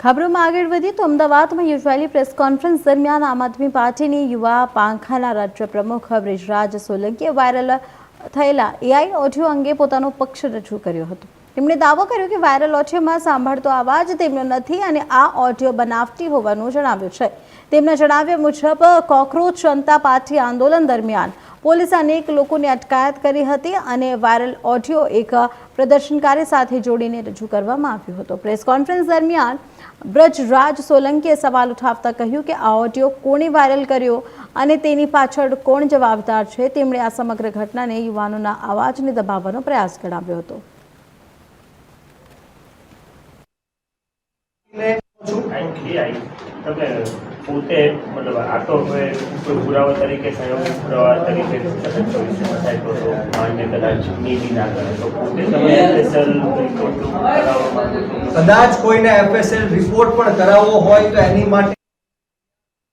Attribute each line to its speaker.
Speaker 1: ખબરોમાં આગળ વધીએ તો અમદાવાદમાં યોજાયેલી પ્રેસ કોન્ફરન્સ દરમિયાન આમ આદમી પાર્ટીની યુવા પાંખાના રાજ્ય પ્રમુખ બ્રિજરાજ સોલંકીએ વાયરલ થયેલા એઆઈ ઓડિયો અંગે પોતાનો પક્ષ રજૂ કર્યો હતો। તેમણે દાવો કર્યો કે વાયરલ ઓડિયોમાં સાંભળતો અવાજ તેમનો નથી અને આ ઓડિયો બનાવટી હોવાનું જણાવ્યું છે। તેમના જણાવ્યા મુજબ કોકરોચ જનતા પાર્ટી આંદોલન દરમિયાન પોલીસે અનેક લોકોની અટકાયત કરી હતી અને વાયરલ ઓડિયો એક પ્રદર્શનકારી સાથે જોડીને રજૂ કરવામાં આવ્યો હતો। પ્રેસ કોન્ફરન્સ દરમિયાન બ્રિજરાજ સોલંકીએ સવાલ ઉઠાવતા કહ્યું કે આ ઓડિયો કોણે વાયરલ કર્યો અને તેની પાછળ કોણ જવાબદાર છે। તેમણે આ સમગ્ર ઘટનાને યુવાનોના અવાજને દબાવવાનો પ્રયાસ ગણાવ્યો હતો।
Speaker 2: પોતે મતલબ આ તો કોઈ પુરાવા તરીકે સંયોગિક પુરાવા તરીકે માન્ય કદાચ નીતિ ના કરે તો પોતે તમે એફએસએલ રિપોર્ટ કરાવવા માંગો છો?
Speaker 3: કદાચ કોઈને એફએસએલ રિપોર્ટ પણ કરાવવો હોય તો એની માટે